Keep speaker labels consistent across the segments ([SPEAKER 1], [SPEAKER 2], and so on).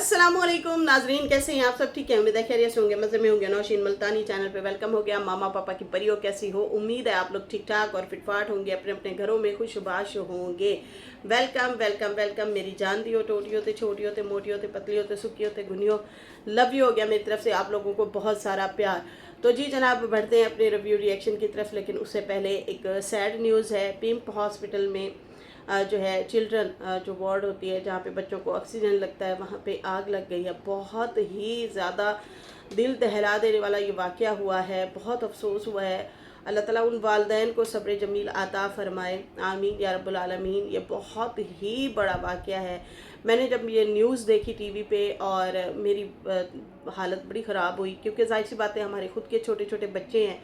[SPEAKER 1] अस्सलामुअलैकुम नाजरीन, कैसे हैं आप सब? ठीक है, उम्मीद है खैरियत से होंगे, मज़े में होंगे। नौशीन मुल्तानी चैनल पे वेलकम हो गया। मामा पापा की परियों कैसी हो? उम्मीद है आप लोग ठीक ठाक और फिटफाट होंगे, अपने अपने घरों में खुशबाश होंगे। वेलकम वेलकम वेलकम मेरी जान दी हो, टोटी होते, छोटी होते, मोटी होते, पतली होते, सुखी होते, घुनी हो, लव यू हो गया मेरी तरफ से आप लोगों को बहुत सारा प्यार। तो जी जनाब, बढ़ते हैं अपने रिव्यू रिएक्शन की तरफ, लेकिन उससे पहले एक सैड न्यूज़ है। पिम्प हॉस्पिटल में जो है चिल्ड्रन जो वार्ड होती है जहाँ पे बच्चों को ऑक्सीजन लगता है, वहाँ पे आग लग गई है। बहुत ही ज़्यादा दिल दहला देने वाला ये वाक़या हुआ है, बहुत अफसोस हुआ है। अल्लाह ताला उन वालदैन को सब्र जमील अता फ़रमाए, आमीन या रब्बुल आलमीन। ये बहुत ही बड़ा वाक़या है। मैंने जब ये न्यूज़ देखी टीवी पे और मेरी हालत बड़ी ख़राब हुई, क्योंकि जाहिर सी बात है हमारे खुद के छोटे छोटे बच्चे हैं।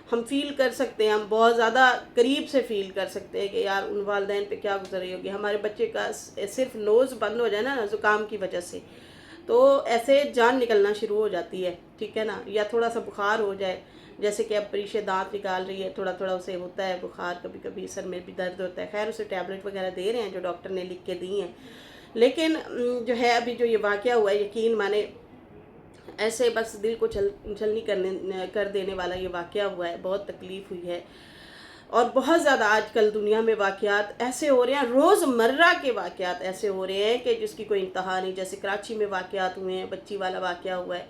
[SPEAKER 1] हम फील कर सकते हैं, हम बहुत ज़्यादा करीब से फील कर सकते हैं कि यार उन वालदैन पे क्या गुजर रही होगी। हमारे बच्चे का सिर्फ नोज़ बंद हो जाए ना ज़ुकाम की वजह से, तो ऐसे जान निकलना शुरू हो जाती है, ठीक है ना। या थोड़ा सा बुखार हो जाए, जैसे कि अब परीशे दांत निकाल रही है, थोड़ा थोड़ा उसे होता है बुखार, कभी कभी सर में भी दर्द होता है। खैर उसे टैबलेट वगैरह दे रहे हैं जो डॉक्टर ने लिख के दी हैं। लेकिन जो है अभी जो ये वाक़या हुआ है, यकीन माने ऐसे बस दिल को छलनी कर देने वाला ये वाक़या हुआ है। बहुत तकलीफ़ हुई है और बहुत ज़्यादा आजकल दुनिया में वाक़यात ऐसे हो रहे हैं, रोज़मर्रा के वाक़यात ऐसे हो रहे हैं कि जिसकी कोई इंतहा नहीं। जैसे कराची में वाक़यात हुए हैं, बच्ची वाला वाक़या हुआ है,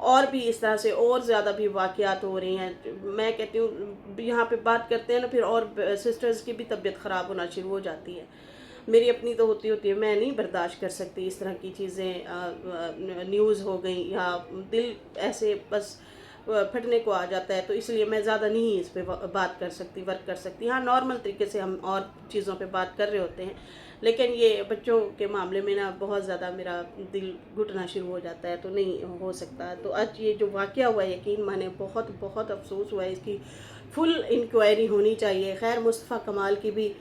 [SPEAKER 1] और भी इस तरह से और ज़्यादा भी वाक़यात हो रही हैं। मैं कहती हूँ यहाँ पे बात करते हैं ना, फिर और सिस्टर्स की भी तबीयत ख़राब होना शुरू हो जाती है। मेरी अपनी तो होती है, मैं नहीं बर्दाश्त कर सकती इस तरह की चीज़ें। न्यूज़ हो गई या दिल ऐसे बस फटने को आ जाता है, तो इसलिए मैं ज़्यादा नहीं इस पे बात कर सकती, वर्क कर सकती। हाँ, नॉर्मल तरीके से हम और चीज़ों पे बात कर रहे होते हैं, लेकिन ये बच्चों के मामले में ना बहुत ज़्यादा मेरा दिल घुटना शुरू हो जाता है, तो नहीं हो सकता। तो आज ये जो वाक़या हुआ है, यकीन माने बहुत बहुत अफसोस हुआ है। इसकी फुल इंक्वायरी होनी चाहिए। खैर मुस्तफ़ा कमाल की भी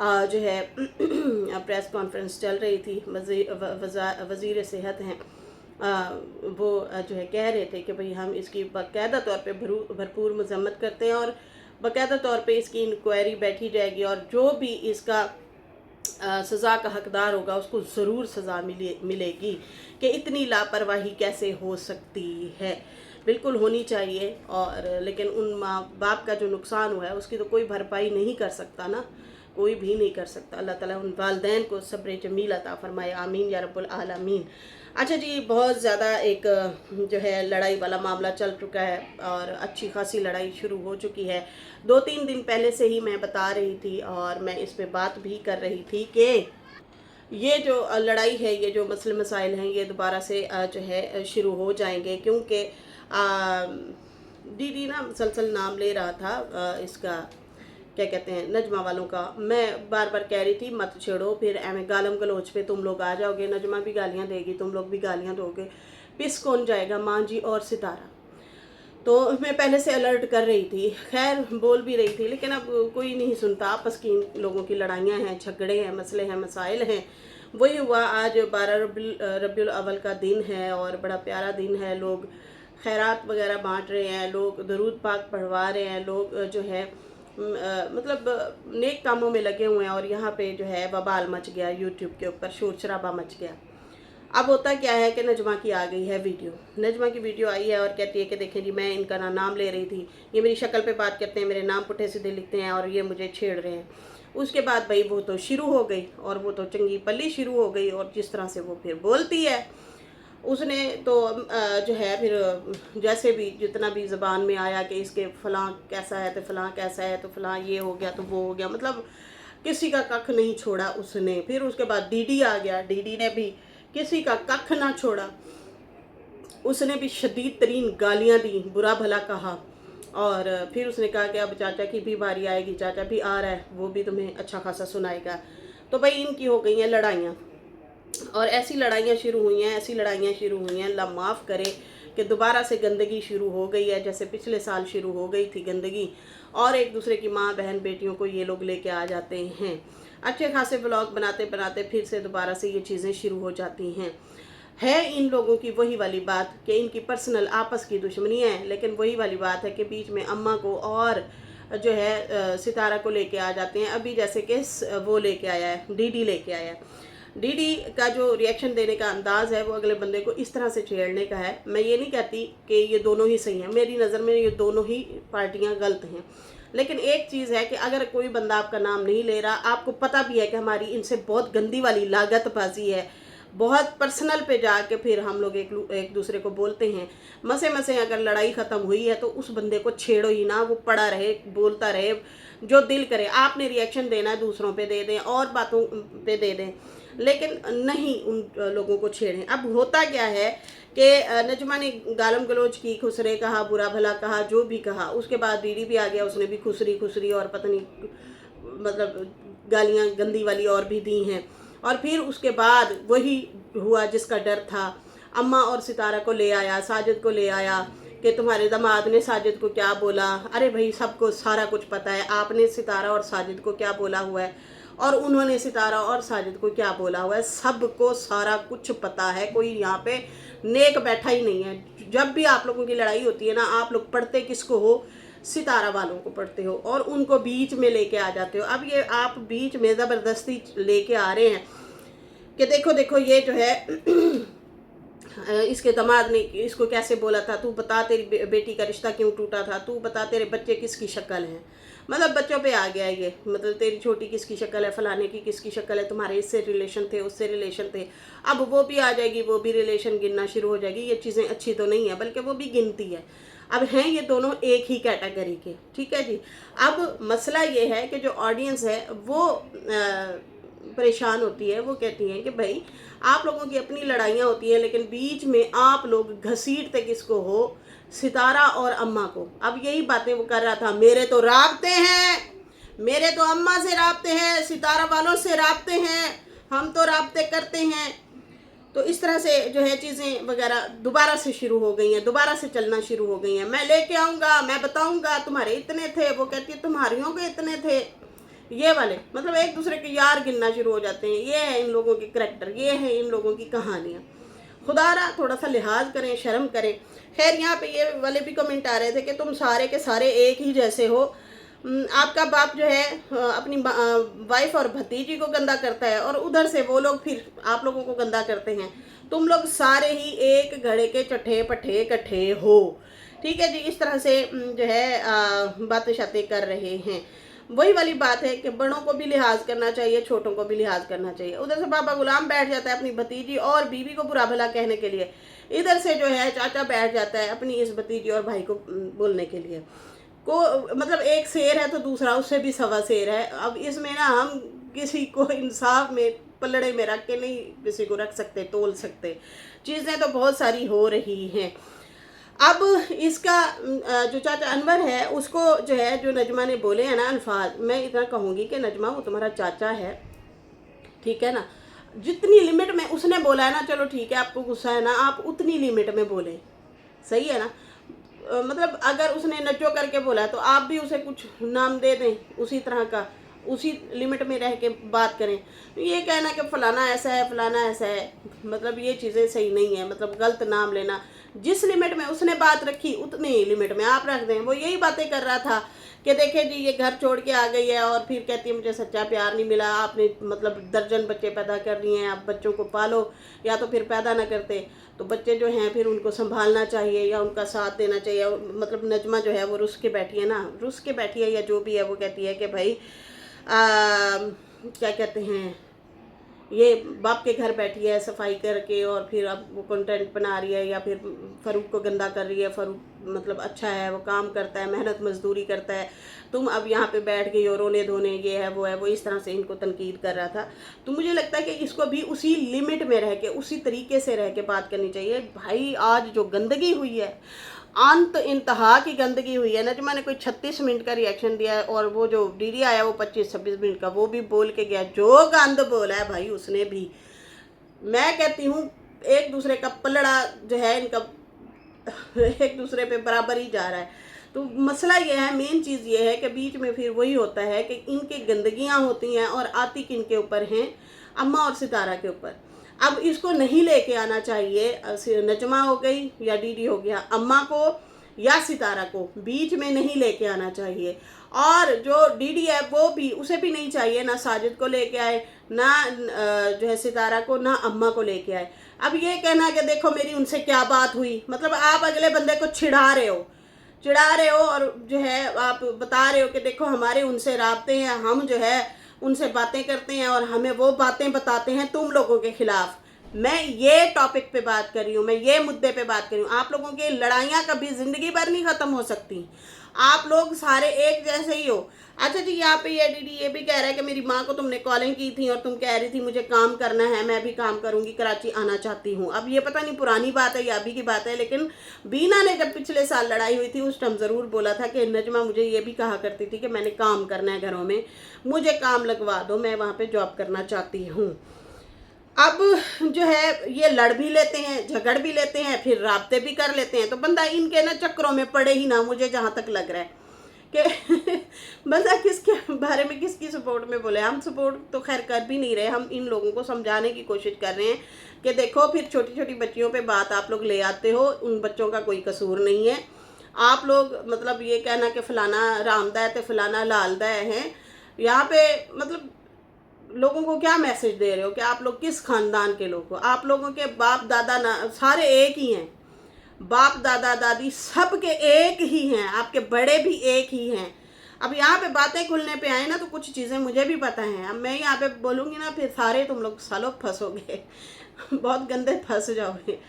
[SPEAKER 1] जो है प्रेस कॉन्फ्रेंस चल रही थी। वज़ीर सेहत हैं, वो जो है कह रहे थे कि भाई हम इसकी बाकायदा तौर पे भरपूर मजम्मत करते हैं और बाकायदा तौर पे इसकी इंक्वायरी बैठी जाएगी, और जो भी इसका सज़ा का हकदार होगा उसको ज़रूर सज़ा मिलेगी। कि इतनी लापरवाही कैसे हो सकती है, बिल्कुल होनी चाहिए। और लेकिन उन माँ बाप का जो नुकसान हुआ है उसकी तो कोई भरपाई नहीं कर सकता ना, कोई भी नहीं कर सकता। अल्लाह ताला उन वालदैन को सब्र जमील अता फरमाए, आमीन या रब्बुल आलमीन। अच्छा जी, बहुत ज़्यादा एक जो है लड़ाई वाला मामला चल चुका है और अच्छी खासी लड़ाई शुरू हो चुकी है। 2-3 दिन पहले से ही मैं बता रही थी और मैं इस पे बात भी कर रही थी कि ये जो लड़ाई है, ये जो मसले मसाइल हैं, ये दोबारा से जो है शुरू हो जाएंगे। क्योंकि दीदी ना मुसलसल नाम ले रहा था इसका क्या कहते हैं नजमा वालों का। मैं बार बार कह रही थी मत छेड़ो, फिर एवं गालम गलोच पे तुम लोग आ जाओगे, नजमा भी गालियाँ देगी, तुम लोग भी गालियाँ दोगे, पिस कौन जाएगा? माँ जी और सितारा। तो मैं पहले से अलर्ट कर रही थी, खैर बोल भी रही थी, लेकिन अब कोई नहीं सुनता। आपस की इन लोगों की लड़ाइयाँ हैं, झगड़े हैं, मसले हैं, मसाइल हैं। वही हुआ आज 12 रबीउल अव्वल का दिन है और बड़ा प्यारा दिन है। लोग खैरात वगैरह बांट रहे हैं, लोग दरूद पाक पढ़वा रहे हैं, लोग जो है मतलब नेक कामों में लगे हुए हैं। और यहाँ पे जो है बवाल मच गया, यूट्यूब के ऊपर शोर शराबा मच गया। अब होता क्या है कि नजमा की आ गई है वीडियो, नजमा की वीडियो आई है और कहती है कि देखें जी, मैं इनका नाम ले रही थी, ये मेरी शक्ल पे बात करते हैं, मेरे नाम पुट्ठे सीधे लिखते हैं और ये मुझे छेड़ रहे हैं। उसके बाद भाई वो तो शुरू हो गई, और वो तो चंगी पल्ली शुरू हो गई, और जिस तरह से वो फिर बोलती है उसने तो जो है फिर जैसे भी जितना भी ज़बान में आया कि इसके फ़लाँ कैसा है तो फ़लाँ कैसा है तो फ़लाँ ये हो गया तो वो हो गया, मतलब किसी का कख नहीं छोड़ा उसने। फिर उसके बाद डीडी आ गया, डीडी ने भी किसी का कख ना छोड़ा, उसने भी शदीद तरीन गालियाँ दी, बुरा भला कहा। और फिर उसने कहा कि अब चाचा की भी बारी आएगी, चाचा भी आ रहा है, वो भी तुम्हें अच्छा खासा सुनाएगा। तो भाई इनकी हो गई हैं लड़ाइयाँ, और ऐसी लड़ाइयाँ शुरू हुई हैं, ऐसी लड़ाइयाँ शुरू हुई हैं, अल्लाह माफ़ करे कि दोबारा से गंदगी शुरू हो गई है, जैसे पिछले साल शुरू हो गई थी गंदगी। और एक दूसरे की माँ बहन बेटियों को ये लोग लेके आ जाते हैं, अच्छे खासे ब्लॉग बनाते बनाते फिर से दोबारा से ये चीज़ें शुरू हो जाती हैं। है इन लोगों की वही वाली बात कि इनकी पर्सनल आपस की दुश्मनी है, लेकिन वही वाली बात है कि बीच में अम्मा को और जो है सितारा को लेके आ जाते हैं। अभी जैसे कि वो लेके आया है, डीडी लेके आया है। डीडी का जो रिएक्शन देने का अंदाज है वो अगले बंदे को इस तरह से छेड़ने का है। मैं ये नहीं कहती कि ये दोनों ही सही हैं, मेरी नज़र में ये दोनों ही पार्टियां गलत हैं, लेकिन एक चीज़ है कि अगर कोई बंदा आपका नाम नहीं ले रहा, आपको पता भी है कि हमारी इनसे बहुत गंदी वाली लागतबाजी है, बहुत पर्सनल पे जाके फिर हम लोग एक दूसरे को बोलते हैं, मसे मसे अगर लड़ाई ख़त्म हुई है तो उस बंदे को छेड़ो ही ना, वो पड़ा रहे, बोलता रहे, जो दिल करे। आपने रिएक्शन देना है दूसरों पे दे दें और बातों पे दे दें, लेकिन नहीं उन लोगों को छेड़ें। अब होता क्या है कि नजमा ने गालम गलोच की, खुसरे कहा, बुरा भला कहा, जो भी कहा, उसके बाद डीडी भी आ गया, उसने भी खुसरी और पता नहीं मतलब गालियाँ गंदी वाली और भी दी हैं। और फिर उसके बाद वही हुआ जिसका डर था, अम्मा और सितारा को ले आया, साजिद को ले आया कि तुम्हारे दामाद ने साजिद को क्या बोला। अरे भाई सबको सारा कुछ पता है, आपने सितारा और साजिद को क्या बोला हुआ है और उन्होंने सितारा और साजिद को क्या बोला हुआ है, सबको सारा कुछ पता है। कोई यहाँ पे नेक बैठा ही नहीं है। जब भी आप लोगों की लड़ाई होती है ना, आप लोग पढ़ते किसको हो? सितारा वालों को पढ़ते हो और उनको बीच में लेके आ जाते हो। अब ये आप बीच में ज़बरदस्ती लेके आ रहे हैं कि देखो देखो ये जो है इसके दामाद ने इसको कैसे बोला था, तू बता तेरी बेटी का रिश्ता क्यों टूटा था, तू बता तेरे बच्चे किसकी शक्ल है। मतलब बच्चों पे आ गया ये, मतलब तेरी छोटी किसकी शक्ल है, फलाने की किसकी शक्ल है, तुम्हारे इससे रिलेशन थे, उससे रिलेशन थे। अब वो भी आ जाएगी, वो भी रिलेशन गिनना शुरू हो जाएगी। ये चीज़ें अच्छी तो नहीं है, बल्कि वो भी गिनती है। अब हैं ये दोनों एक ही कैटेगरी के, ठीक है जी। अब मसला ये है कि जो ऑडियंस है वो परेशान होती है, वो कहती हैं कि भाई आप लोगों की अपनी लड़ाइयाँ होती हैं, लेकिन बीच में आप लोग घसीटते किसको हो? सितारा और अम्मा को। अब यही बातें वो कर रहा था, मेरे तो राब्ते हैं, मेरे तो अम्मा से राब्ते हैं, सितारा वालों से राब्ते हैं, हम तो राब्ते करते हैं। तो इस तरह से जो है चीज़ें वगैरह दोबारा से शुरू हो गई हैं, दोबारा से चलना शुरू हो गई हैं। मैं लेके आऊँगा, मैं बताऊँगा, तुम्हारे इतने थे, वो कहती है तुम्हारियों के इतने थे, ये वाले मतलब एक दूसरे के यार गिनना शुरू हो जाते हैं। ये है इन लोगों के करैक्टर, ये है इन लोगों की कहानियाँ। खुदारा थोड़ा सा लिहाज करें, शर्म करें। खैर यहाँ पे ये वाले भी कमेंट आ रहे थे कि तुम सारे के सारे एक ही जैसे हो। आपका बाप जो है अपनी वाइफ और भतीजी को गंदा करता है और उधर से वो लोग फिर आप लोगों को गंदा करते हैं। तुम लोग सारे ही एक घड़े के चट्टे पट्टे कट्ठे हो, ठीक है जी। इस तरह से जो है बातें शातें कर रहे हैं। वही वाली बात है कि बड़ों को भी लिहाज करना चाहिए, छोटों को भी लिहाज करना चाहिए। उधर से बाबा गुलाम बैठ जाता है अपनी भतीजी और बीवी को बुरा भला कहने के लिए, इधर से जो है चाचा बैठ जाता है अपनी इस भतीजी और भाई को बोलने के लिए। को मतलब एक शेर है तो दूसरा उससे भी सवा शेर है। अब इसमें ना हम किसी को इंसाफ में पलड़े में रख के नहीं किसी को रख सकते, तोल सकते। चीज़ें तो बहुत सारी हो रही हैं। अब इसका जो चाचा अनवर है उसको जो है जो नजमा ने बोले हैं ना अल्फाज, मैं इतना कहूँगी कि नजमा वो तुम्हारा चाचा है, ठीक है ना। जितनी लिमिट में उसने बोला है ना, चलो ठीक है आपको गुस्सा है ना, आप उतनी लिमिट में बोले, सही है ना। मतलब अगर उसने नचो करके बोला तो आप भी उसे कुछ नाम दे दें उसी तरह का, उसी लिमिट में रह के बात करें। ये कहना कि फलाना ऐसा है फलाना ऐसा है, मतलब ये चीज़ें सही नहीं है। मतलब गलत नाम लेना, जिस लिमिट में उसने बात रखी उतनी लिमिट में आप रख दें। वो यही बातें कर रहा था कि देखे जी ये घर छोड़ के आ गई है और फिर कहती है मुझे सच्चा प्यार नहीं मिला, आपने मतलब दर्जन बच्चे पैदा कर लिए हैं, आप बच्चों को पालो या तो फिर पैदा ना करते तो बच्चे जो हैं फिर उनको संभालना चाहिए या उनका साथ देना चाहिए। मतलब नजमा जो है वो रुस के बैठी है ना, रुस के बैठी है या जो भी है, वो कहती है कि भाई क्या कहते हैं, ये बाप के घर बैठी है सफाई करके और फिर अब वो कंटेंट बना रही है या फिर फ़रूक को गंदा कर रही है। फ़रूक मतलब अच्छा है, वो काम करता है, मेहनत मजदूरी करता है, तुम अब यहाँ पे बैठ गई हो रोने धोने, ये है वो है। वो इस तरह से इनको तनकीद कर रहा था। तो मुझे लगता है कि इसको भी उसी लिमिट में रह के उसी तरीके से रह के बात करनी चाहिए। भाई आज जो गंदगी हुई है, अंत इंतहा की गंदगी हुई है। नजमा ने कोई 36 मिनट का रिएक्शन दिया है और वो जो डीडी आया वो 25-26 मिनट का, वो भी बोल के गया। जो गंद बोला है भाई उसने भी, मैं कहती हूँ एक दूसरे का पलड़ा जो है इनका एक दूसरे पे बराबर ही जा रहा है। तो मसला ये है, मेन चीज़ ये है कि बीच में फिर वही होता है कि इनके गंदगियाँ होती हैं और आती किन के ऊपर हैं, अम्मा और सितारा के ऊपर। अब इसको नहीं लेके आना चाहिए, नजमा हो गई या डीडी हो गया, अम्मा को या सितारा को बीच में नहीं लेके आना चाहिए। और जो डीडी है वो भी, उसे भी नहीं चाहिए ना साजिद को लेके आए, ना जो है सितारा को, ना अम्मा को लेके आए। अब ये कहना कि देखो मेरी उनसे क्या बात हुई, मतलब आप अगले बंदे को चिढ़ा रहे हो और जो है आप बता रहे हो कि देखो हमारे उनसे राब्ते हैं, हम जो है उनसे बातें करते हैं और हमें वो बातें बताते हैं तुम लोगों के खिलाफ। मैं ये टॉपिक पे बात कर रही हूँ, मैं ये मुद्दे पे बात कर रही हूँ। आप लोगों की लड़ाइयाँ कभी ज़िंदगी भर नहीं ख़त्म हो सकती, आप लोग सारे एक जैसे ही हो। अच्छा जी, यहाँ पे ये डीडी ये भी कह रहा है कि मेरी माँ को तुमने कॉलिंग की थी और तुम कह रही थी मुझे काम करना है, मैं भी काम करूँगी, कराची आना चाहती हूँ। अब ये पता नहीं पुरानी बात है या अभी की बात है, लेकिन बीना ने जब पिछले साल लड़ाई हुई थी उस टाइम ज़रूर बोला था कि नजमा मुझे ये भी कहा करती थी कि मैंने काम करना है घरों में, मुझे काम लगवा दो, मैं वहाँ पर जॉब करना चाहती हूँ। अब जो है ये लड़ भी लेते हैं, झगड़ भी लेते हैं, फिर राब्ते भी कर लेते हैं। तो बंदा इनके ना चक्करों में पड़े ही ना, मुझे जहाँ तक लग रहा है कि बंदा किसके बारे में किसकी सपोर्ट में बोले। हम सपोर्ट तो खैर कर भी नहीं रहे, हम इन लोगों को समझाने की कोशिश कर रहे हैं कि देखो फिर छोटी छोटी बच्चियों पे बात आप लोग ले आते हो, उन बच्चों का कोई कसूर नहीं है। आप लोग मतलब ये कहना कि फलाना रामदा है तो फलाना लालदा है, यहाँ पे मतलब लोगों को क्या मैसेज दे रहे हो कि आप लोग किस खानदान के लोग हो। आप लोगों के बाप दादा ना सारे एक ही हैं, बाप दादा दादी सब के एक ही हैं, आपके बड़े भी एक ही हैं। अब यहाँ पे बातें खुलने पे आए ना तो कुछ चीज़ें मुझे भी पता हैं। अब मैं यहाँ पे बोलूँगी ना फिर सारे तुम लोग सालों फंसोगे बहुत गंदे फंस जाओगे।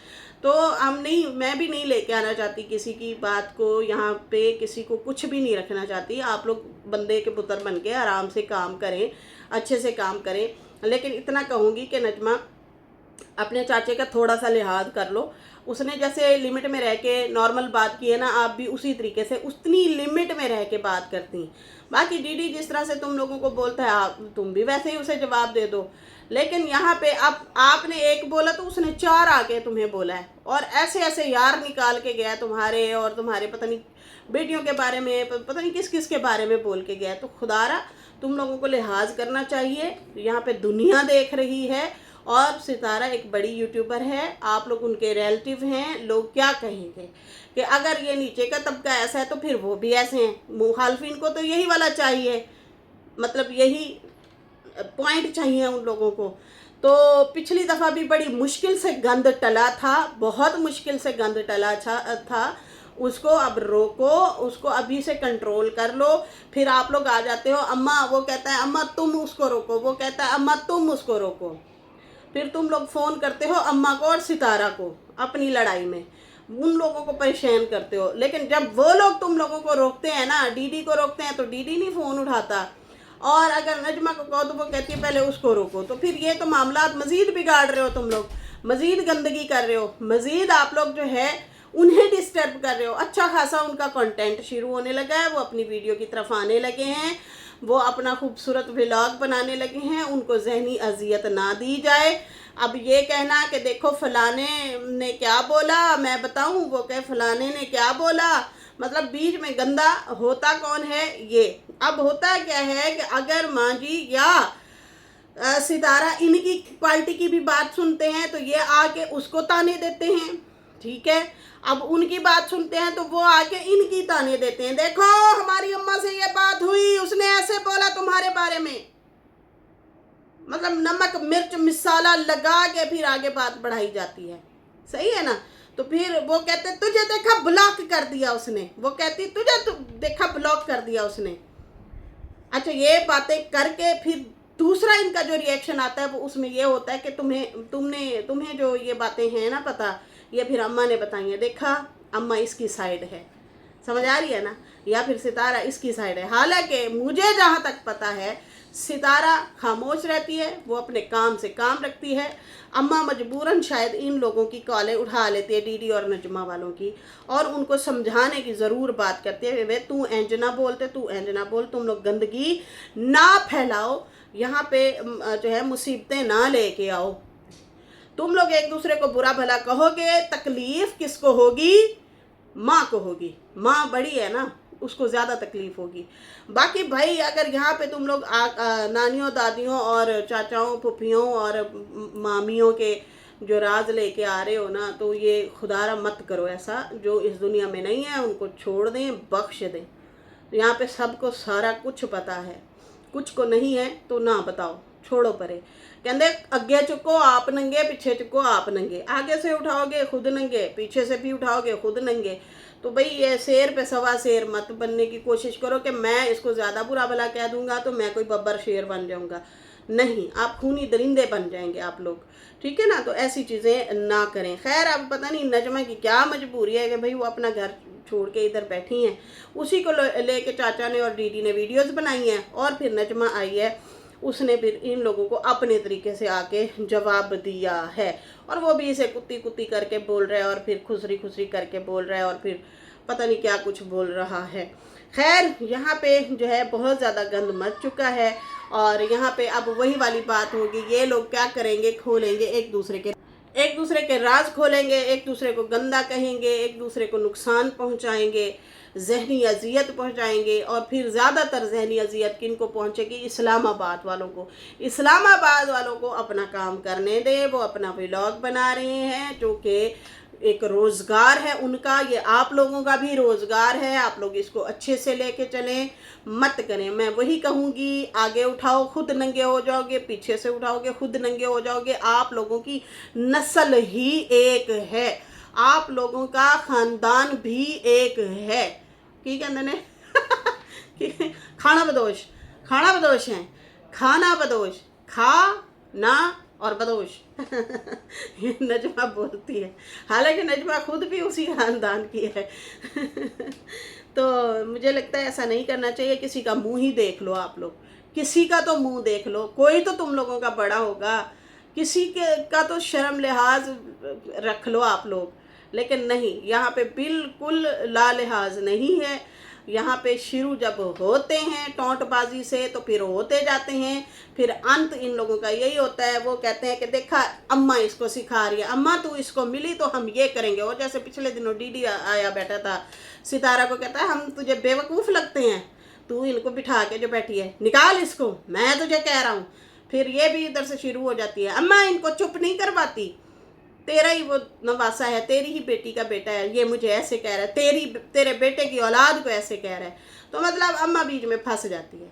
[SPEAKER 1] तो हम नहीं, मैं भी नहीं लेके आना चाहती किसी की बात को, यहाँ पे किसी को कुछ भी नहीं रखना चाहती। आप लोग बंदे के पुत्र बन के आराम से काम करें, अच्छे से काम करें। लेकिन इतना कहूँगी कि नजमा अपने चाचे का थोड़ा सा लिहाज कर लो। उसने जैसे लिमिट में रह के नॉर्मल बात की है ना, आप भी उसी तरीके से उतनी लिमिट में रह के बात करती। बाकी डीडी जिस तरह से तुम लोगों को बोलता है आप तुम भी वैसे ही उसे जवाब दे दो। लेकिन यहाँ पे आपने एक बोला तो उसने 4 आके तुम्हें बोला है, और ऐसे ऐसे यार निकाल के गया तुम्हारे और तुम्हारे पता नहीं बेटियों के बारे में, पता नहीं किस किस के बारे में बोल के गया। तो खुदारा तुम लोगों को लिहाज करना चाहिए, यहाँ पे दुनिया देख रही है। और सितारा एक बड़ी यूट्यूबर है, आप लोग उनके रिलेटिव हैं, लोग क्या कहेंगे कि अगर ये नीचे का तबका ऐसा है तो फिर वो भी ऐसे हैं। मुखालफिन को तो यही वाला चाहिए, मतलब यही पॉइंट चाहिए उन लोगों को। तो पिछली दफ़ा भी बड़ी मुश्किल से गंद टला था, बहुत मुश्किल से गंद टला था। उसको अब रोको, उसको अभी से कंट्रोल कर लो। फिर आप लोग आ जाते हो अम्मा, वो कहता है अम्मा तुम उसको रोको, वो कहता है अम्मा तुम उसको रोको। फिर तुम लोग फ़ोन करते हो अम्मा को और सितारा को अपनी लड़ाई में, उन लोगों को परेशान करते हो। लेकिन जब वो लोग तुम लोगों को रोकते हैं ना, डीडी को रोकते हैं, तो डीडी नहीं फ़ोन उठाता। और अगर नजमा को कहो तो वो कहती है पहले उसको रोको। तो फिर ये तो मामला मज़ीद बिगाड़ रहे हो तुम लोग, मज़ीद गंदगी कर रहे हो, मज़ीद आप लोग जो है उन्हें डिस्टर्ब कर रहे हो। अच्छा खासा उनका कंटेंट शुरू होने लगा है, वो अपनी वीडियो की तरफ आने लगे हैं, वो अपना खूबसूरत व्लॉग बनाने लगे हैं, उनको जहनी अजियत ना दी जाए। अब ये कहना कि देखो फलाने ने क्या बोला, मैं बताऊं, वो कहे फलाने ने क्या बोला, मतलब बीच में गंदा होता कौन है ये। अब होता क्या है कि अगर माँ जी या सितारा इनकी पार्टी की भी बात सुनते हैं तो ये आके उसको ताने देते हैं, ठीक है। अब उनकी बात सुनते हैं तो वो आके इनकी ताने देते हैं, देखो हमारी अम्मा से ये बात हुई, उसने ऐसे बोला तुम्हारे बारे में। मतलब नमक मिर्च मिसाला लगा के फिर आगे बात बढ़ाई जाती है, सही है ना। तो फिर वो कहते तुझे देखा ब्लॉक कर दिया उसने, वो कहती तुझे देखा ब्लॉक कर दिया उसने। अच्छा, ये बातें करके फिर दूसरा इनका जो रिएक्शन आता है वो उसमें ये होता है कि तुम्हें जो ये बातें हैं ना पता, ये फिर अम्मा ने बताई है, देखा अम्मा इसकी साइड है, समझ आ रही है ना, या फिर सितारा इसकी साइड है। हालांकि मुझे जहाँ तक पता है सितारा खामोश रहती है, वो अपने काम से काम रखती है। अम्मा मजबूरन शायद इन लोगों की कॉलें उठा लेती है, डीडी और नजमा वालों की, और उनको समझाने की ज़रूर बात करती है, वे तू इंज ना बोलते, तू इंज ना बोल, तुम लोग गंदगी ना फैलाओ, यहाँ पे जो है मुसीबतें ना लेके आओ। तुम लोग एक दूसरे को बुरा भला कहोगे, तकलीफ़ किसको होगी? माँ को होगी, माँ बड़ी है ना, उसको ज़्यादा तकलीफ़ होगी। बाकी भाई अगर यहाँ पे तुम लोग नानियों दादियों और चाचाओं फुफियों और मामियों के जो राज लेके आ रहे हो ना, तो ये खुदारा मत करो ऐसा। जो इस दुनिया में नहीं है उनको छोड़ दें, बख्श दें। यहाँ पे सबको सारा कुछ पता है, कुछ को नहीं है तो ना बताओ, छोड़ो परे। कहते अगे चुको आप नंगे, पीछे चुको आप नंगे। आगे से उठाओगे खुद नंगे, पीछे से भी उठाओगे खुद नंगे। तो भाई ये शेर पे सवा शेर मत बनने की कोशिश करो कि मैं इसको ज़्यादा बुरा भला कह दूंगा तो मैं कोई बब्बर शेर बन जाऊंगा। नहीं, आप खूनी दरिंदे बन जाएंगे आप लोग, ठीक है ना। तो ऐसी चीज़ें ना करें। खैर, अब पता नहीं नजमा की क्या मजबूरी है कि भाई वो अपना घर छोड़ के इधर बैठी हैं। उसी को लेके चाचा ने और दीदी ने वीडियोस बनाई हैं, और फिर नजमा आई है, उसने फिर इन लोगों को अपने तरीके से आके जवाब दिया है। और वो भी इसे कुत्ती कुत्ती करके बोल रहा है, और फिर खुसरी खुसरी करके बोल रहा है, और फिर पता नहीं क्या कुछ बोल रहा है। खैर, यहाँ पे जो है बहुत ज़्यादा गंद मच चुका है, और यहाँ पे अब वही वाली बात होगी। ये लोग क्या करेंगे, खोलेंगे एक दूसरे के राज खोलेंगे, एक दूसरे को गंदा कहेंगे, एक दूसरे को नुकसान पहुंचाएंगे, जहनी अजियत पहुंचाएंगे। और फिर ज़्यादातर जहनी अजियत किन को पहुंचेगी, इस्लामाबाद वालों को। इस्लामाबाद वालों को अपना काम करने दे, वो अपना व्लॉग बना रहे हैं, जो कि एक रोज़गार है उनका, ये आप लोगों का भी रोज़गार है। आप लोग इसको अच्छे से लेके चलें, मत करें। मैं वही कहूँगी, आगे उठाओ खुद नंगे हो जाओगे, पीछे से उठाओगे खुद नंगे हो जाओगे। आप लोगों की नस्ल ही एक है, आप लोगों का ख़ानदान भी एक है। की कहते ने खाना बदोश हैं, खाना बदोश, खा ना और बदोश ये नजमा बोलती है, हालांकि नजमा खुद भी उसी खानदान की है तो मुझे लगता है ऐसा नहीं करना चाहिए। किसी का मुंह ही देख लो आप लोग, किसी का तो मुंह देख लो, कोई तो तुम लोगों का बड़ा होगा, किसी के का तो शर्म लिहाज रख लो आप लोग। लेकिन नहीं, यहाँ पे बिल्कुल ला लिहाज नहीं है। यहाँ पे शुरू जब होते हैं टोंटबाजी से तो फिर होते जाते हैं, फिर अंत इन लोगों का यही होता है। वो कहते हैं कि देखा अम्मा इसको सिखा रही है, अम्मा तू इसको मिली तो हम ये करेंगे। और जैसे पिछले दिनों डीडी आया बैठा था, सितारा को कहता है हम तुझे बेवकूफ़ लगते हैं, तू इनको बिठा के जो बैठी है, निकाल इसको, मैं तुझे कह रहा हूँ। फिर ये भी इधर से शुरू हो जाती है, अम्मा इनको चुप नहीं करवाती, तेरा ही वो नवासा है, तेरी ही बेटी का बेटा है, ये मुझे ऐसे कह रहा है, तेरे बेटे की औलाद को ऐसे कह रहा है। तो मतलब अम्मा बीच में फंस जाती है,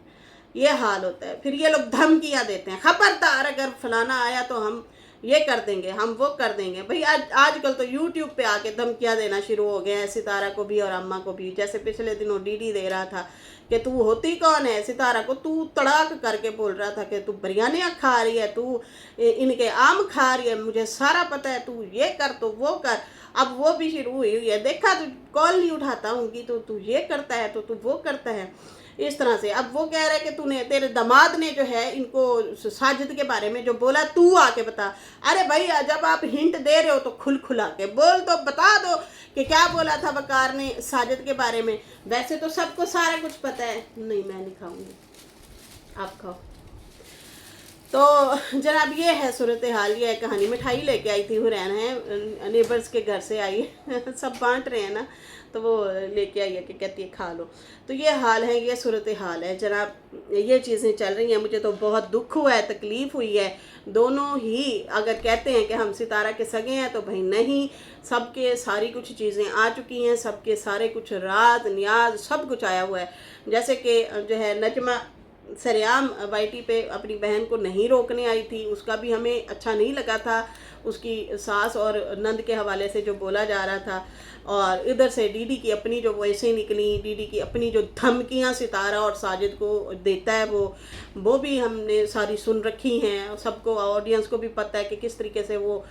[SPEAKER 1] ये हाल होता है। फिर ये लोग धमकियाँ देते हैं, खबरदार अगर फलाना आया तो हम ये कर देंगे, हम वो कर देंगे। भाई आजकल तो यूट्यूब पे आके धमकियाँ देना शुरू हो गए हैं, सितारा को भी और अम्मा को भी। जैसे पिछले दिनों डीडी दे रहा था कि तू होती कौन है, सितारा को तू तड़ाक करके बोल रहा था कि तू बिरयानियाँ खा रही है, तू इनके आम खा रही है, मुझे सारा पता है, तू ये कर तो वो कर। अब वो भी शुरू हुई है, देखा तू कॉल नहीं उठाता होंगी तो तू ये करता है, तो तू वो करता है, इस तरह से। अब वो कह रहे हैं कि तूने, तेरे दामाद ने जो है इनको साजिद के बारे में जो बोला, तू आके बता। अरे भाई, जब आप हिंट दे रहे हो तो खुला के बोल दो, बता दो कि क्या बोला था वकार ने साजिद के बारे में। वैसे तो सबको सारा कुछ पता है। नहीं, मैं नहीं खाऊंगी, आप खाओ। तो जनाब ये है सूरत हाल, ये है कहानी। मिठाई लेके आई थी, हुरैन है नेबर्स के घर से आई है सब बांट रहे हैं ना, तो वो लेके आई है कि कहती है खा लो। तो ये हाल है, ये सूरत हाल है जनाब, ये चीज़ें चल रही हैं। मुझे तो बहुत दुख हुआ है, तकलीफ़ हुई है। दोनों ही अगर कहते हैं कि हम सितारा के सगे हैं तो भाई नहीं, सबके सारी कुछ चीज़ें आ चुकी हैं, सबके सारे कुछ राज न्याज सब कुछ आया हुआ है। जैसे कि जो है नजमा सरेआम वाईटी पे अपनी बहन को नहीं रोकने आई थी, उसका भी हमें अच्छा नहीं लगा था, उसकी सास और नंद के हवाले से जो बोला जा रहा था। और इधर से डीडी की अपनी जो वैसे निकली, डीडी की अपनी जो धमकियां सितारा और साजिद को देता है, वो भी हमने सारी सुन रखी हैं। सबको, ऑडियंस को भी पता है कि किस तरीके से वो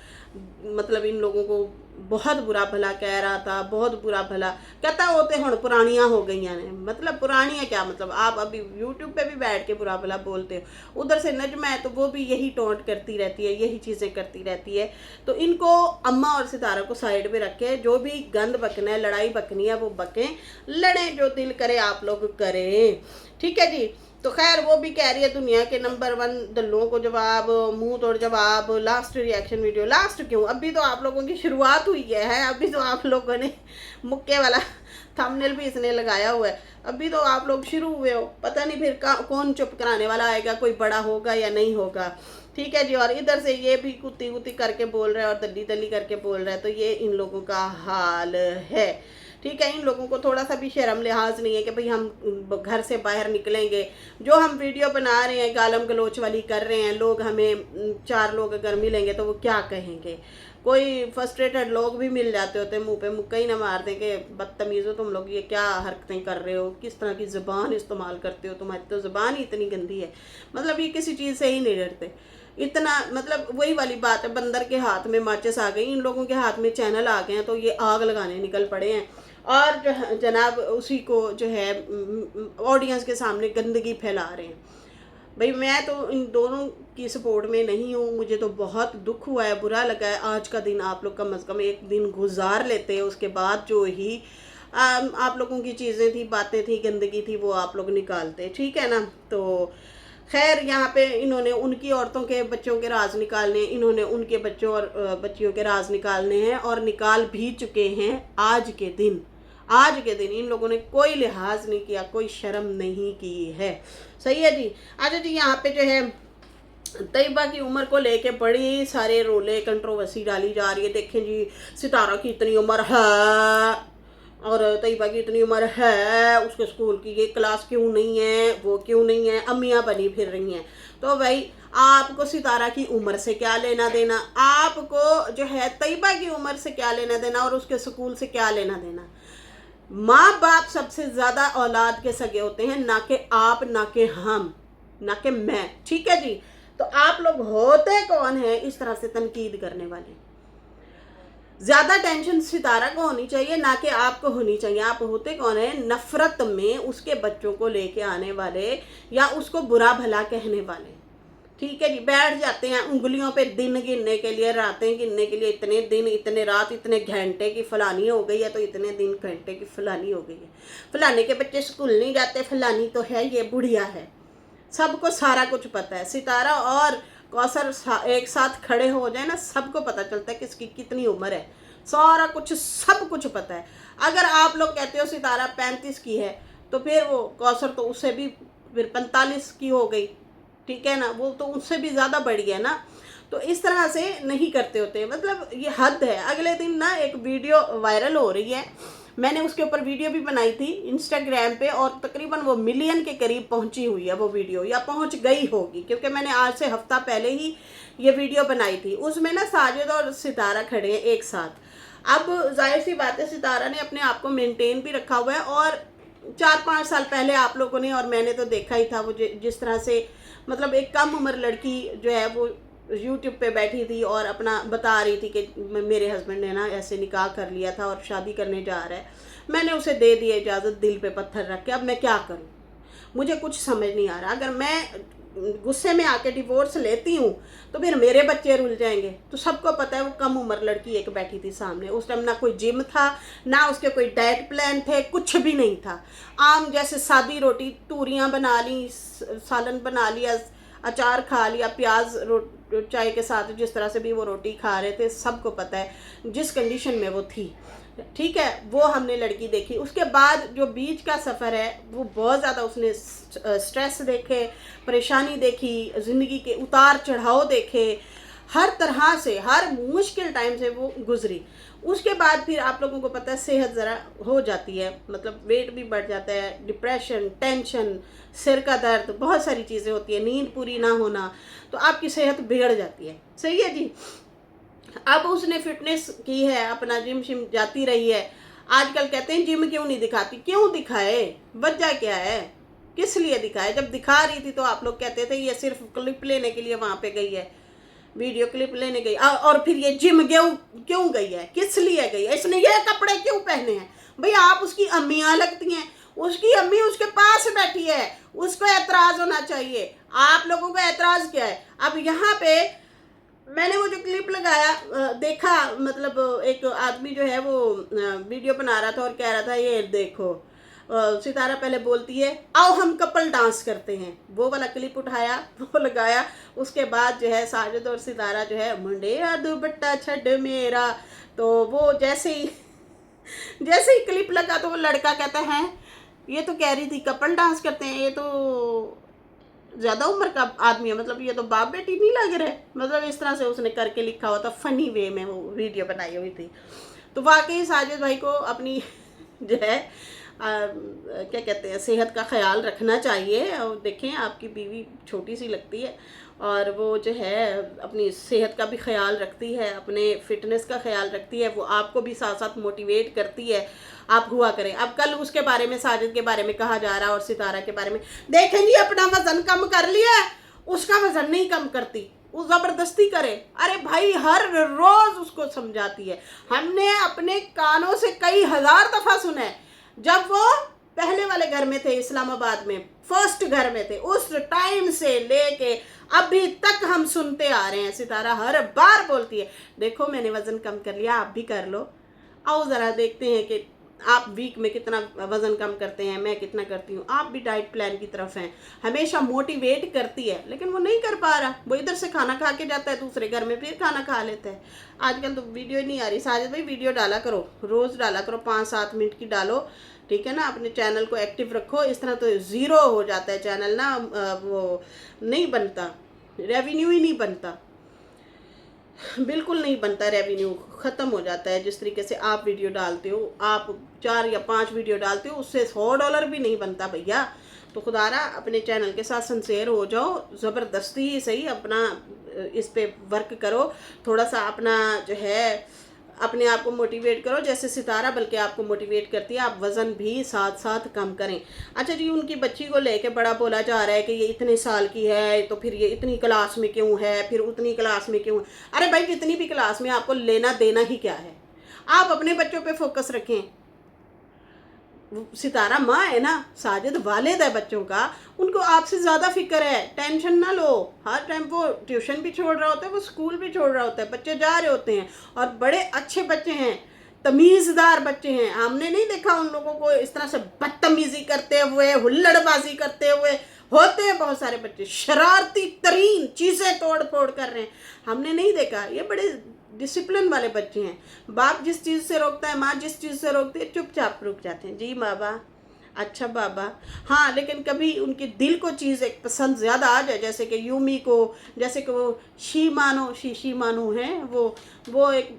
[SPEAKER 1] मतलब इन लोगों को बहुत बुरा भला कह रहा था, बहुत बुरा भला कहता होते हुण पुरानियाँ हो गई ने। मतलब पुरानियाँ क्या, मतलब आप अभी यूट्यूब पे भी बैठ के बुरा भला बोलते हो। उधर से नजमा है तो वो भी यही टोंट करती रहती है, यही चीज़ें करती रहती है। तो इनको अम्मा और सितारा को साइड में रखे, जो भी गंद बकना है, लड़ाई बकनी है वो बकें, लड़ें, जो दिल करे आप लोग करें, ठीक है जी। तो खैर वो भी कह रही है दुनिया के नंबर 1 दल्लों को जवाब, मुंह तोड़ जवाब, लास्ट रिएक्शन वीडियो। लास्ट क्यों, अभी तो आप लोगों की शुरुआत हुई है, अभी तो आप लोगों ने मुक्के वाला थंबनेल भी इसने लगाया हुआ है, अभी तो आप लोग शुरू हुए हो। पता नहीं फिर कौन चुप कराने वाला आएगा, कोई बड़ा होगा या नहीं होगा, ठीक है जी। और इधर से ये भी कुत्ती कुत्ती करके बोल रहा है और दल्ली दल्ली करके बोल रहा है, तो ये इन लोगों का हाल है। ठीक है, इन लोगों को थोड़ा सा भी शर्म लिहाज नहीं है कि भाई हम घर से बाहर निकलेंगे, जो हम वीडियो बना रहे हैं गालम गलोच वाली कर रहे हैं, लोग हमें 4 लोग अगर मिलेंगे तो वो क्या कहेंगे। कोई फ्रस्ट्रेटेड लोग भी मिल जाते होते हैं, मुंह पे मुक्का ही ना मार दें कि बदतमीज़ हो तुम लोग, ये क्या हरकतें कर रहे हो, किस तरह की ज़ुबान इस्तेमाल करते हो, तुम्हारी तो ज़ुबान ही इतनी गंदी है। मतलब ये किसी चीज़ से ही नहीं डरते इतना। मतलब वही वाली बात है, बंदर के हाथ में माचिस आ गई, इन लोगों के हाथ में चैनल आ गए हैं तो ये आग लगाने निकल पड़े हैं और जो जनाब उसी को जो है ऑडियंस के सामने गंदगी फैला रहे हैं। भाई मैं तो इन दोनों की सपोर्ट में नहीं हूँ, मुझे तो बहुत दुख हुआ है, बुरा लगा है। आज का दिन आप लोग कम से कम एक दिन गुजार लेते हैं, उसके बाद जो ही आप लोगों की चीज़ें थी, बातें थी, गंदगी थी, वो आप लोग निकालते। ठीक है ना। तो खैर यहाँ पे इन्होंने उनकी औरतों के बच्चों के राज निकालने, इन्होंने उनके बच्चों और बच्चियों के राज निकालने हैं और निकाल भी चुके हैं। आज के दिन इन लोगों ने कोई लिहाज नहीं किया, कोई शर्म नहीं की है। सही है जी। अच्छा जी, यहाँ पे जो है तैयबा की उम्र को लेके बड़ी सारे रोले कंट्रोवर्सी डाली जा रही है। देखें जी, सितारा की इतनी उम्र है और तैयबा की इतनी उम्र है, उसके स्कूल की ये क्लास क्यों नहीं है, वो क्यों नहीं है, अम्मियाँ बनी फिर रही हैं। तो भाई आपको सितारा की उम्र से क्या लेना देना, आपको जो है तैयबा की उम्र से क्या लेना देना और उसके स्कूल से क्या लेना देना। माँ बाप सबसे ज़्यादा औलाद के सगे होते हैं, ना कि आप, ना कि हम, ना कि मैं। ठीक है जी। तो आप लोग होते कौन है इस तरह से तनकीद करने वाले। ज़्यादा टेंशन सितारा को होनी चाहिए, ना कि आपको होनी चाहिए। आप होते कौन है नफरत में उसके बच्चों को लेके आने वाले या उसको बुरा भला कहने वाले। ठीक है जी। बैठ जाते हैं उंगलियों पे दिन गिनने के लिए, रातें गिनने के लिए, इतने दिन, इतने रात, इतने घंटे की फलानी हो गई है, तो इतने दिन घंटे की फलानी हो गई है, फलाने के बच्चे स्कूल नहीं जाते, फलानी तो है, ये बुढ़िया है। सबको सारा कुछ पता है। सितारा और कौसर एक साथ खड़े हो जाए ना, सबको पता चलता है किसकी कितनी उम्र है, सारा कुछ, सब कुछ पता है। अगर आप लोग कहते हो सितारा 35 की है, तो फिर वो कौसर तो उससे भी फिर 45 की हो गई। ठीक है ना, वो तो उससे भी ज़्यादा बढ़ गया ना। तो इस तरह से नहीं करते होते, मतलब ये हद है। अगले दिन ना एक वीडियो वायरल हो रही है, मैंने उसके ऊपर वीडियो भी बनाई थी इंस्टाग्राम पे और तकरीबन वो मिलियन के करीब पहुंची हुई है वो वीडियो, या पहुंच गई होगी, क्योंकि मैंने आज से हफ्ता पहले ही ये वीडियो बनाई थी। उसमें ना साजिद और सितारा खड़े हैं एक साथ। अब जाहिर सी बात है, सितारा ने अपने आप को मेंटेन भी रखा हुआ है और 4-5 साल पहले आप लोगों ने और मैंने तो देखा ही था वो जिस तरह से, मतलब एक कम उम्र लड़की जो है वो यूट्यूब पे बैठी थी और अपना बता रही थी कि मेरे हस्बैंड ने ना ऐसे निकाह कर लिया था और शादी करने जा रहा है। मैंने उसे दे दी इजाज़त दिल पे पत्थर रख के। अब मैं क्या करूं, मुझे कुछ समझ नहीं आ रहा। अगर मैं गुस्से में आके डिवोर्स लेती हूँ तो फिर मेरे बच्चे रुल जाएंगे। तो सबको पता है वो कम उम्र लड़की एक बैठी थी सामने, उस टाइम ना कोई जिम था, ना उसके कोई डाइट प्लान थे, कुछ भी नहीं था। आम जैसे सादी रोटी, तूरियाँ बना ली, सालन बना लिया, अचार खा लिया, प्याज चाय के साथ, जिस तरह से भी वो रोटी खा रहे थे, सबको पता है जिस कंडीशन में वो थी। ठीक है, वो हमने लड़की देखी। उसके बाद जो बीच का सफ़र है वो बहुत ज़्यादा उसने स्ट्रेस देखे, परेशानी देखी, ज़िंदगी के उतार चढ़ाव देखे, हर तरह से हर मुश्किल टाइम से वो गुजरी। उसके बाद फिर आप लोगों को पता है सेहत ज़रा हो जाती है, मतलब वेट भी बढ़ जाता है, डिप्रेशन, टेंशन, सिर का दर्द, बहुत सारी चीज़ें होती है, नींद पूरी ना होना, तो आपकी सेहत बिगड़ जाती है। सही है जी। अब उसने फिटनेस की है, अपना जिम शिम जाती रही है। आजकल कहते हैं जिम क्यों नहीं दिखाती, क्यों दिखाए, वजह क्या है, किस लिए दिखाए। जब दिखा रही थी तो आप लोग कहते थे ये सिर्फ क्लिप लेने के लिए वहां पे गई है, वीडियो क्लिप लेने गई। और फिर ये जिम क्यों गई है, किस लिए गई है, इसने ये कपड़े क्यों पहने हैं। भाई आप उसकी अम्मियाँ लगती हैं, उसकी अम्मी उसके पास बैठी है, उसको एतराज़ होना चाहिए। आप लोगों को एतराज़ क्या है। अब यहाँ पे मैंने वो जो क्लिप लगाया देखा, मतलब एक आदमी जो है वो वीडियो बना रहा था और कह रहा था ये देखो, सितारा पहले बोलती है आओ हम कपल डांस करते हैं, वो वाला क्लिप उठाया, वो लगाया। उसके बाद जो है साजिद और सितारा जो है मुंडे दुपट्टा छड़ मेरा, तो वो जैसे ही क्लिप लगा तो वो लड़का कहता है ये तो कह रही थी कपल डांस करते हैं, ये तो ज़्यादा उम्र का आदमी है, मतलब ये तो बाप बेटी नहीं लग रहे, मतलब इस तरह से उसने करके लिखा हुआ था, फनी वे में वो वीडियो बनाई हुई थी। तो वाकई साजिद भाई को अपनी जो है क्या कहते हैं, सेहत का ख्याल रखना चाहिए। और देखें, आपकी बीवी छोटी सी लगती है और वो जो है अपनी सेहत का भी ख्याल रखती है, अपने फिटनेस का ख्याल रखती है, वो आपको भी साथ साथ मोटिवेट करती है, आप हुआ करें। अब कल उसके बारे में, साजिद के बारे में कहा जा रहा है और सितारा के बारे में, देखें जी अपना वजन कम कर लिया, उसका वजन नहीं कम करती, वो जबरदस्ती करे। अरे भाई हर रोज उसको समझाती है, हमने अपने कानों से कई हजार दफा सुना है। जब वो पहले वाले घर में थे, इस्लामाबाद में फर्स्ट घर में थे, उस टाइम से लेके अभी तक हम सुनते आ रहे हैं, सितारा हर बार बोलती है देखो मैंने वजन कम कर लिया, आप भी कर लो। आओ ज़रा देखते हैं कि आप वीक में कितना वज़न कम करते हैं, मैं कितना करती हूँ, आप भी डाइट प्लान की तरफ हैं। हमेशा मोटिवेट करती है, लेकिन वो नहीं कर पा रहा। वो इधर से खाना खा के जाता है, दूसरे घर में फिर खाना खा लेता है। आजकल तो वीडियो ही नहीं आ रही। साजिद भाई वीडियो डाला करो, रोज़ डाला करो, 5-7 मिनट की डालो, ठीक है ना। अपने चैनल को एक्टिव रखो, इस तरह तो ज़ीरो हो जाता है चैनल ना, वो नहीं बनता, रेवेन्यू ही नहीं बनता, बिल्कुल नहीं बनता, रेवेन्यू ख़त्म हो जाता है। जिस तरीके से आप वीडियो डालते हो, आप 4 या 5 वीडियो डालते हो, उससे $100 भी नहीं बनता भैया। तो खुदारा अपने चैनल के साथ सिंसेयर हो जाओ, ज़बरदस्ती ही सही अपना इस पे वर्क करो, थोड़ा सा अपना जो है अपने आप को मोटिवेट करो, जैसे सितारा बल्कि आपको मोटिवेट करती है। आप वज़न भी साथ साथ कम करें। अच्छा जी, उनकी बच्ची को लेके बड़ा बोला जा रहा है कि ये इतने साल की है तो फिर ये इतनी क्लास में क्यों है, फिर उतनी क्लास में क्यों है। अरे भाई जितनी भी क्लास में, आपको लेना देना ही क्या है। आप अपने बच्चों पे फोकस रखें। सितारा माँ है ना, साजिद वालिद है बच्चों का, उनको आपसे ज़्यादा फिक्र है। टेंशन ना लो, हर टाइम वो ट्यूशन भी छोड़ रहा होता है, वो स्कूल भी छोड़ रहा होता है, बच्चे जा रहे होते हैं और बड़े अच्छे बच्चे हैं, तमीज़दार बच्चे हैं। हमने नहीं देखा उन लोगों को इस तरह से बदतमीज़ी करते हुए, हुल्लड़बाजी करते हुए। होते हैं बहुत सारे बच्चे शरारती तरीन चीज़ें तोड़ फोड़ कर रहे हैं, हमने नहीं देखा। ये बड़े डिसिप्लिन वाले बच्चे हैं। बाप जिस चीज़ से रोकता है, माँ जिस चीज़ से रोकती है, चुपचाप रुक जाते हैं। जी बाबा, अच्छा बाबा। हाँ, लेकिन कभी उनके दिल को चीज़ एक पसंद ज़्यादा आ जाए, जैसे कि यूमी को, जैसे कि वो शी मानो है, वो एक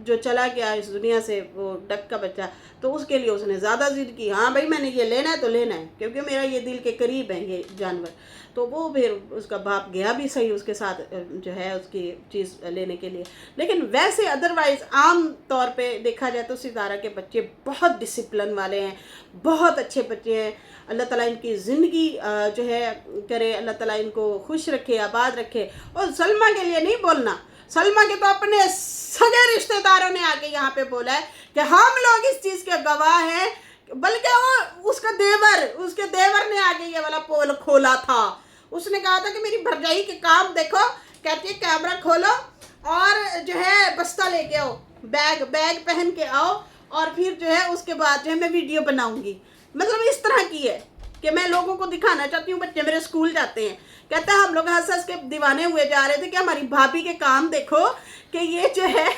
[SPEAKER 1] जो चला गया इस दुनिया से, वो डक का बच्चा, तो उसके लिए उसने ज़्यादा ज़िद की। हाँ भाई मैंने ये लेना है तो लेना है, क्योंकि मेरा ये दिल के करीब है ये जानवर। तो वो फिर उसका बाप गया भी सही उसके साथ जो है उसकी चीज़ लेने के लिए। लेकिन वैसे अदरवाइज़ आम तौर पे देखा जाए तो सितारा के बच्चे बहुत डिसिप्लिन वाले हैं, बहुत अच्छे बच्चे हैं। अल्लाह ताला इनकी ज़िंदगी जो है करे, अल्लाह ताला इनको खुश रखे, आबाद रखे। और सलमा के लिए नहीं बोलना, सलमा के तो अपने सगे रिश्तेदारों ने आके यहाँ पे बोला है कि हम लोग इस चीज़ के गवाह हैं, बल्कि वो उसके देवर ने आके ये वाला पोल खोला था। उसने कहा था कि मेरी भरजाई के काम देखो, कहती है कैमरा खोलो और जो है बस्ता लेके आओ, बैग पहन के आओ, और फिर जो है उसके बाद जो है मैं वीडियो बनाऊंगी। मतलब इस तरह की है कि मैं लोगों को दिखाना चाहती हूँ, बच्चे मेरे स्कूल जाते हैं, कहता है हम लोग हंस हंस के दीवाने हुए जा रहे थे कि हमारी भाभी के काम देखो, कि ये जो है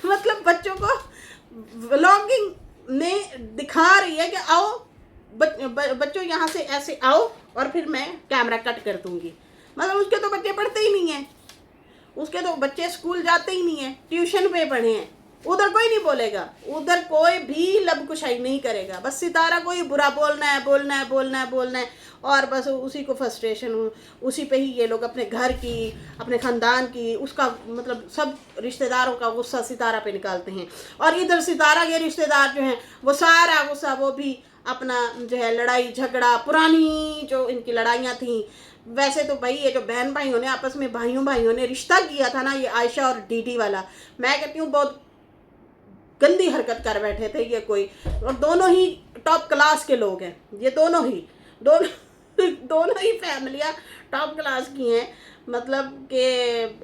[SPEAKER 1] मतलब बच्चों को व्लॉगिंग में दिखा रही है कि आओ बच्चों यहाँ से ऐसे आओ और फिर मैं कैमरा कट कर दूंगी। मतलब उसके तो बच्चे पढ़ते ही नहीं हैं, उसके तो बच्चे स्कूल जाते ही नहीं हैं, ट्यूशन पे पढ़े हैं। उधर कोई नहीं बोलेगा, उधर कोई भी लबकुशाई नहीं करेगा। बस सितारा को ही बुरा बोलना है और बस उसी को फ्रस्ट्रेशन, उसी पे ही ये लोग अपने घर की, अपने ख़ानदान की, उसका मतलब सब रिश्तेदारों का गुस्सा सितारा पे निकालते हैं। और इधर सितारा के रिश्तेदार जो हैं वो सारा गुस्सा वो भी अपना जो है लड़ाई झगड़ा, पुरानी जो इनकी लड़ाइयाँ थी। वैसे तो भाई ये जो बहन भाइयों ने आपस में भाइयों ने रिश्ता किया था ना, ये आयशा और डीडी वाला, मैं कहती हूँ बहुत गंदी हरकत कर बैठे थे ये कोई। और दोनों ही टॉप क्लास के लोग हैं, ये दोनों ही फैमिलियाँ टॉप क्लास की हैं। मतलब कि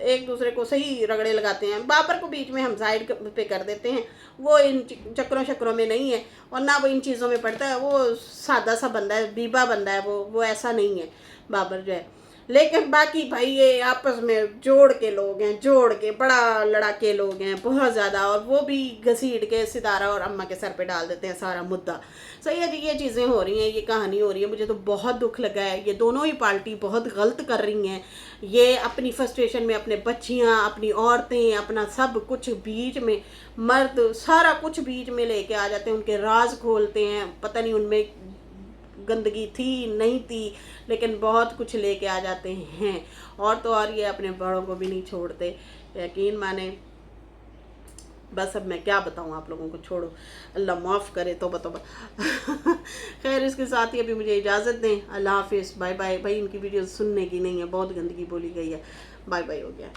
[SPEAKER 1] एक दूसरे को सही रगड़े लगाते हैं। बाबर को बीच में हम साइड पे कर देते हैं, वो इन चक्रों में नहीं है और ना वो इन चीज़ों में पड़ता है। वो सादा सा बंदा है, बीबा बंदा है, वो ऐसा नहीं है बाबर जो है। लेकिन बाकी भाई ये आपस में जोड़ के लोग हैं, जोड़ के बड़ा लड़ाके लोग हैं बहुत ज़्यादा, और वो भी घसीट के सितारा और अम्मा के सर पे डाल देते हैं सारा मुद्दा। सही है जी, ये चीज़ें हो रही हैं, ये कहानी हो रही है, मुझे तो बहुत दुख लगा है। ये दोनों ही पार्टी बहुत गलत कर रही हैं। ये अपनी फ्रस्ट्रेशन में अपने बच्चियाँ, अपनी औरतें, अपना सब कुछ बीच में, मर्द सारा कुछ बीच में लेके आ जाते हैं, उनके राज खोलते हैं। पता नहीं उनमें गंदगी थी नहीं थी, लेकिन बहुत कुछ लेके आ जाते हैं। और तो और ये अपने बड़ों को भी नहीं छोड़ते, यकीन माने। बस अब मैं क्या बताऊँ आप लोगों को, छोड़ो, अल्लाह माफ़ करे तो बता। खैर, इसके साथ ही अभी मुझे इजाज़त दें। अल्लाह हाफिज़, बाय बाय। भाई इनकी वीडियो सुनने की नहीं है, बहुत गंदगी बोली गई है। बाय बाय हो गया।